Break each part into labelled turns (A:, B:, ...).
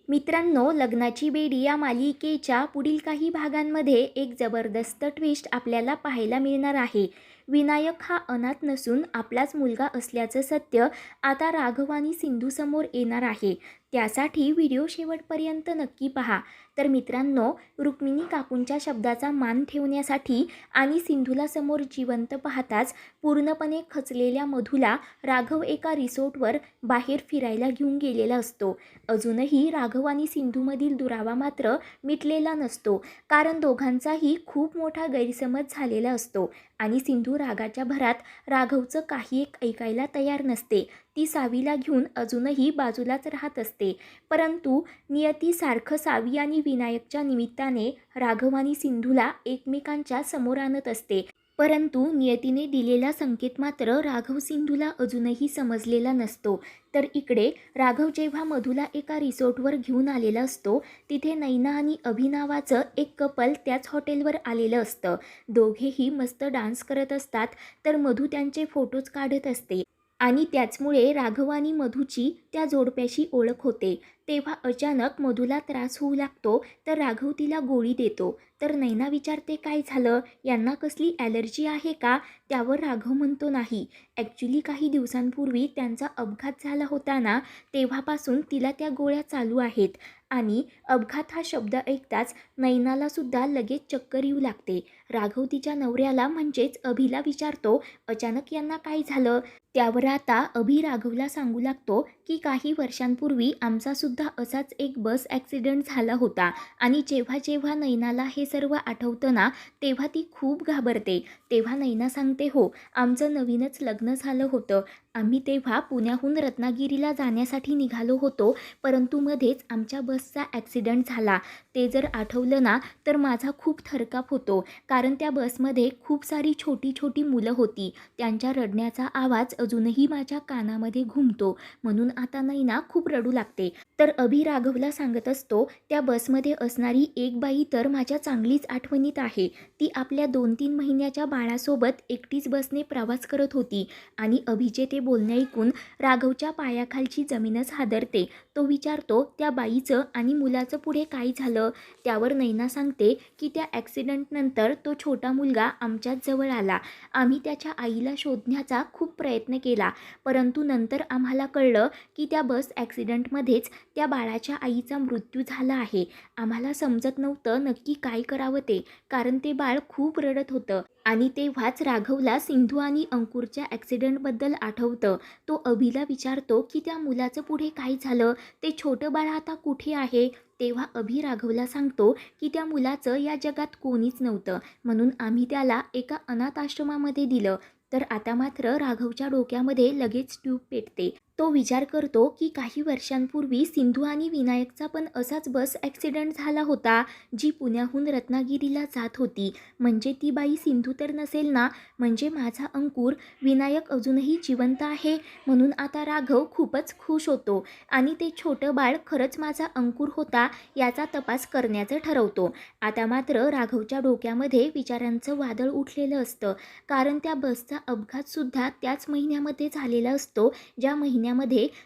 A: मित्रांनो, लग्नाची बेडी या मालिकेच्या पुढील काही भागांमध्ये एक जबरदस्त ट्विस्ट आपल्याला पाहायला मिळणार आहे. विनायक हा अनाथ नसून आपलाच मुलगा असल्याचं सत्य आता राघव आणि सिंधूसमोर येणार आहे. त्यासाठी व्हिडिओ शेवटपर्यंत नक्की पहा. तर मित्रांनो, रुक्मिणी काकूंच्या शब्दाचा मान ठेवण्यासाठी आणि सिंधूला समोर जिवंत पाहताच पूर्णपणे खचलेल्या मधूला राघव एका रिसॉर्टवर बाहेर फिरायला घेऊन गेलेला असतो. अजूनही राघव आणि सिंधूमधील दुरावा मात्र मिटलेला नसतो, कारण दोघांचाही खूप मोठा गैरसमज झालेला असतो आणि सिंधू रागाच्या भरात राघवचं काही एक ऐकायला तयार नसते. ती सावीला घेऊन अजूनही बाजूलाच राहत असते. परंतु नियती सारखं सावी आणि विनायकच्या निमित्ताने राघव आणि सिंधूला एकमेकांच्या समोर आणत असते. परंतु नियतीने दिलेला संकेत मात्र राघव सिंधूला अजूनही समजलेला नसतो. तर इकडे राघव जेव्हा मधूला एका रिसॉर्टवर घेऊन आलेला असतो, तिथे नैना आणि अभिनावाचं एक कपल त्याच हॉटेलवर आलेलं असतं. दोघेही मस्त डान्स करत असतात, तर मधू त्यांचे फोटोज काढत असते आणि त्याचमुळे राघव आणि मधूची त्या जोडप्याशी ओळख होते. तेव्हा अचानक मधूला त्रास होऊ लागतो, तर राघव तिला गोळी देतो. तर नैना विचारते, काय झालं, यांना कसली ॲलर्जी आहे का? त्यावर राघव म्हणतो, नाही, ॲक्च्युली काही दिवसांपूर्वी त्यांचा अपघात झाला होता ना, तेव्हापासून तिला त्या गोळ्या चालू आहेत. आणि अपघात हा शब्द ऐकताच नैनालासुद्धा लगेच चक्कर येऊ लागते. राघव तिच्या नवऱ्याला म्हणजेच अभिला विचारतो, अचानक यांना काय झालं? त्यावर आता अभि राघवला सांगू लागतो की काही वर्षांपूर्वी आमचासुद्धा असाच एक बस ॲक्सिडेंट झाला होता आणि जेव्हा जेव्हा नैनाला हे सर्व आठवतं ना, तेव्हा ती खूप घाबरते. तेव्हा नैना सांगते, हो, आमचं नवीनच लग्न झालं होतं. आम्ही तेव्हा पुण्याहून रत्नागिरीला जाण्यासाठी निघालो होतो, परंतु मध्येच आमच्या बसचा ॲक्सिडेंट झाला. ते जर आठवलं ना, तर माझा खूप थरकाप होतो, कारण त्या बसमध्ये खूप सारी छोटी छोटी मुलं होती. त्यांच्या रडण्याचा आवाज अजूनही माझ्या कानामध्ये घुमतो, म्हणून आता नैना खूप रडू लागते. तर अभि राघवला सांगत असतो, त्या बसमध्ये असणारी एक बाई तर माझ्या चांगलीच आठवणीत आहे. ती आपल्या 2-3 महिन्याच्या बाळासोबत एकटीच बसने प्रवास करत होती. आणि अभिचे ते बोलणे ऐकून राघवच्या पायाखालची जमीनच हादरते. तो विचारतो, त्या बाईचं आणि मुलाचं पुढे काय झालं? त्यावर नैना सांगते की त्या ॲक्सिडेंटनंतर तो छोटा मुलगा आमच्याच जवळ आला. आम्ही त्याच्या आईला शोधण्याचा खूप प्रयत्न केला, परंतु नंतर आम्हाला कळलं की त्या बस ॲक्सिडेंटमध्येच त्या बाळाच्या आईचा मृत्यू झाला आहे. आम्हाला समजत नव्हतं नक्की काय करावं ते, कारण ते बाळ खूप रडत होतं. आणि तेव्हाच राघवला सिंधू आणि अंकुरच्या ॲक्सिडेंटबद्दल आठवतं. तो अभिला विचारतो की त्या मुलाचं पुढे काय झालं? ते छोटं बाळ आता कुठे आहे? तेव्हा अभि राघवला सांगतो की त्या मुलाचं या जगात कोणीच नव्हतं, म्हणून आम्ही त्याला एका अनाथ आश्रमामध्ये दिलं. तर आता मात्र राघवच्या डोक्यामध्ये लगेच ट्यूब पेटते. तो विचार करतो की काही वर्षांपूर्वी सिंधू आणि विनायकचा पण असाच बस ॲक्सिडेंट झाला होता, जी पुण्याहून रत्नागिरीला जात होती. म्हणजे ती बाई सिंधू तर नसेल ना? म्हणजे माझा अंकुर, विनायक अजूनही जिवंत आहे. म्हणून आता राघव खूपच खुश होतो आणि ते छोटं बाळ खरंच माझा अंकुर होता याचा तपास करण्याचं ठरवतो. आता मात्र राघवच्या डोक्यामध्ये विचारांचं वादळ उठलेलं असतं, कारण त्या बसचा अपघातसुद्धा त्याच महिन्यामध्ये झालेला असतो, ज्या महिन्यामध्ये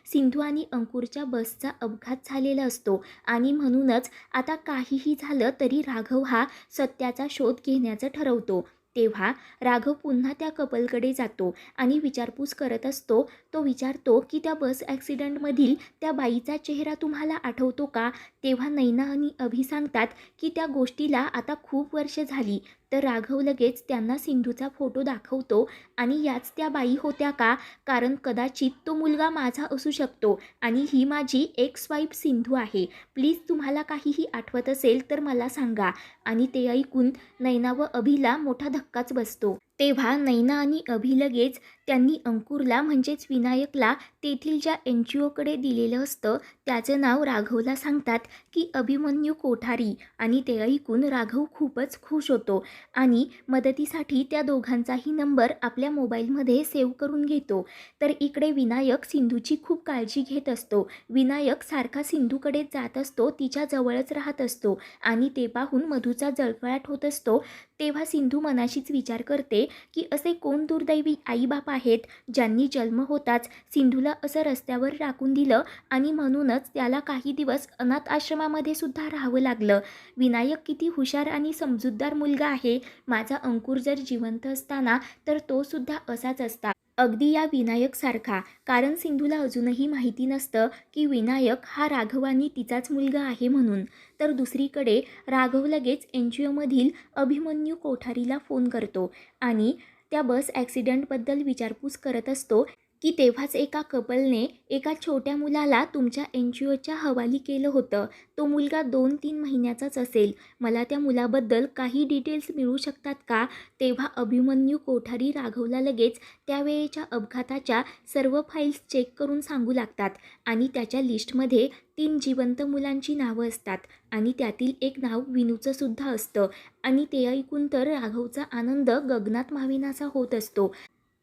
A: सिंधू आणि अंकुरच्या बसचा अपघात झालेला असतो. आणि म्हणूनच आता काहीही झालं तरी राघव हा सत्याचा शोध घेण्याचं ठरवतो. तेव्हा राघव पुन्हा त्या कपलकडे जातो आणि विचारपूस करत असतो. तो विचारतो की त्या बस ॲक्सिडेंटमधील त्या बाईचा चेहरा तुम्हाला आठवतो का? तेव्हा नैना आणि अभि सांगतात की त्या गोष्टीला आता खूप वर्ष झाली. तर राघव लगेच त्यांना सिंधूचा फोटो दाखवतो आणि याच त्या बाई होत्या का? कारण कदाचित तो मुलगा माझा असू शकतो आणि ही माझी एक्स वाईफ सिंधू आहे. प्लीज तुम्हाला काहीही आठवत असेल तर मला सांगा. आणि ते ऐकून नैना व अभिला मोठा धक्काच बसतो. तेव्हा नैना आणि अभि लगेच त्यांनी अंकुरला म्हणजेच विनायकला तेथील ज्या NGOकडे दिलेलं असतं त्याचं नाव राघवला सांगतात की अभिमन्यू कोठारी. आणि ते ऐकून राघव खूपच खुश होतो आणि मदतीसाठी त्या दोघांचाही नंबर आपल्या मोबाईलमध्ये सेव्ह करून घेतो. तर इकडे विनायक सिंधूची खूप काळजी घेत असतो. विनायक सारखा सिंधूकडे जात असतो, तिच्या जवळच राहत असतो आणि ते पाहून मधूचा जळफळाट होत असतो. तेव्हा सिंधू मनाशीच विचार करते की असे कोण दुर्दैवी आईबाप आहेत ज्यांनी जन्म होताच सिंधूला असं रस्त्यावर टाकून दिलं आणि म्हणूनच त्याला काही दिवस अनाथ आश्रमामध्ये सुद्धा राहावं लागलं. विनायक किती हुशार आणि समजूतदार मुलगा आहे. माझा अंकुर जर जिवंत असताना तर तो सुद्धा असाच असता, अगदी या विनायकसारखा. कारण सिंधूला अजूनही माहिती नसतं की विनायक हा राघव आणि तिचाच मुलगा आहे म्हणून. तर दुसरीकडे राघव लगेच NGOमधील अभिमन्यू कोठारीला फोन करतो आणि त्या बस ॲक्सिडेंटबद्दल विचारपूस करत असतो की तेव्हाच एका कपलने एका छोट्या मुलाला तुमच्या NGOच्या हवाली केलं होतं. तो मुलगा 2-3 महिन्याचाच असेल. मला त्या मुलाबद्दल काही डिटेल्स मिळू शकतात का? तेव्हा अभिमन्यू कोठारी राघवला लगेच त्यावेळेच्या अपघाताच्या सर्व फाईल्स चेक करून सांगू लागतात आणि त्याच्या लिस्टमध्ये 3 जिवंत मुलांची नावं असतात आणि त्यातील एक नाव विनूचं सुद्धा असतं आणि ते ऐकून तर राघवचा आनंद गगनात मावेनासा होत असतो.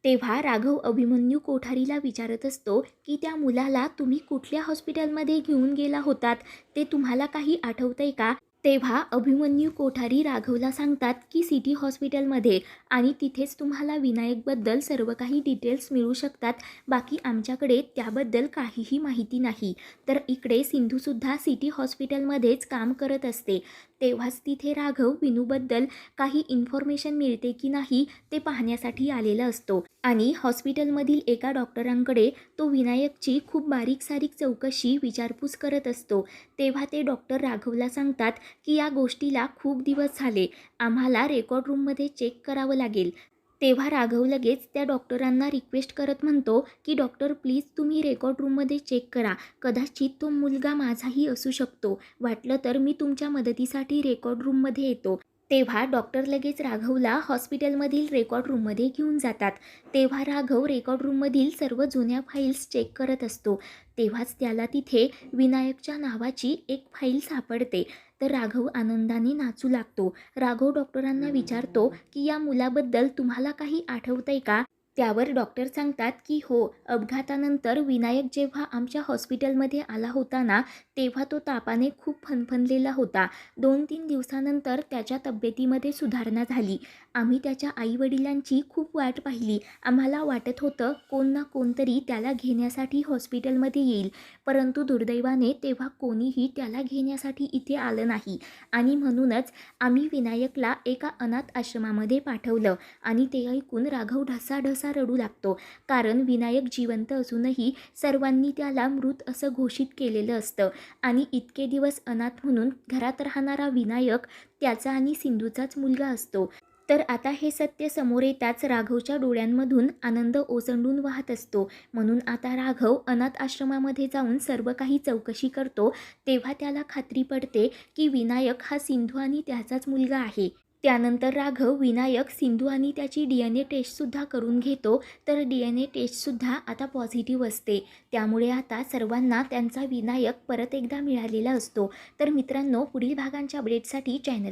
A: तेव्हा राघव अभिमन्यू कोठारीला विचारत असतो की त्या मुलाला तुम्ही कुठल्या हॉस्पिटलमध्ये घेऊन गेला होतात, ते तुम्हाला काही आठवतंय का? तेव्हा अभिमन्यू कोठारी राघवला सांगतात की सिटी हॉस्पिटलमध्ये आणि तिथेच तुम्हाला विनायकबद्दल सर्व काही डिटेल्स मिळू शकतात. बाकी आमच्याकडे त्याबद्दल काहीही माहिती नाही. तर इकडे सिंधूसुद्धा सिटी हॉस्पिटलमध्येच काम करत असते. तेव्हाच तिथे राघव विनूबद्दल काही इन्फॉर्मेशन मिळते की नाही ते पाहण्यासाठी आलेला असतो आणि हॉस्पिटलमधील एका डॉक्टरांकडे तो विनायकची खूप बारीक सारीक चौकशी विचारपूस करत असतो. तेव्हा ते डॉक्टर राघवला सांगतात की या गोष्टीला खूप दिवस झाले, आम्हाला रेकॉर्ड रूममध्ये चेक करावं लागेल. तेव्हा राघव लगेच त्या डॉक्टरांना रिक्वेस्ट करत म्हणतो की डॉक्टर प्लीज तुम्ही रेकॉर्ड रूममध्ये चेक करा, कदाचित तो मुलगा माझाही असू शकतो, वाटलं तर मी तुमच्या मदतीसाठी रेकॉर्ड रूममध्ये येतो. तेव्हा डॉक्टर लगेच राघवला हॉस्पिटलमधील रेकॉर्ड रूममध्ये घेऊन जातात. तेव्हा राघव रेकॉर्ड रूममधील सर्व जुन्या फाईल्स चेक करत असतो. तेव्हाच त्याला तिथे विनायकच्या नावाची एक फाईल सापडते. तर राघव आनंदाने नाचू लागतो. राघव डॉक्टरांना विचारतो की या मुलाबद्दल तुम्हाला काही आठवतंय का? त्यावर डॉक्टर सांगतात की हो, अपघातानंतर विनायक जेव्हा आमच्या हॉस्पिटलमध्ये आला होता ना, तेव्हा तो तापाने खूप फणफणलेला होता. 2-3 दिवसानंतर त्याच्या तब्येतीमध्ये सुधारणा झाली. आम्ही त्याच्या आईवडिलांची खूप वाट पाहिली. आम्हाला वाटत होतं कोण ना कोणतरी त्याला घेण्यासाठी हॉस्पिटलमध्ये येईल, परंतु दुर्दैवाने तेव्हा कोणीही त्याला घेण्यासाठी इथे आलं नाही आणि म्हणूनच आम्ही विनायकला एका अनाथ आश्रमामध्ये पाठवलं. आणि ते ऐकून राघव ढसाढसा रडू लागतो. कारण विनायक जिवंत असूनही सर्वांनी त्याला मृत असं घोषित केलेलं असतं आणि इतके दिवस अनाथ म्हणून घरात राहणारा विनायक त्याचा आणि सिंधूचाच मुलगा असतो. तर आता हे सत्य समोर येताच राघवच्या डोळ्यांमधून आनंद ओसंडून वाहत असतो. म्हणून आता राघव अनाथ आश्रमामध्ये जाऊन सर्व काही चौकशी करतो. तेव्हा त्याला खात्री पडते की विनायक हा सिंधू आणि त्याचाच मुलगा आहे. त्यानंतर राघव विनायक, सिंधू आणि त्याची DNA टेस्टसुद्धा करून घेतो. तर DNA टेस्टसुद्धा आता पॉझिटिव्ह असते. त्यामुळे आता सर्वांना त्यांचा विनायक परत एकदा मिळालेला असतो. तर मित्रांनो, पुढील भागांच्या अपडेटसाठी चॅनल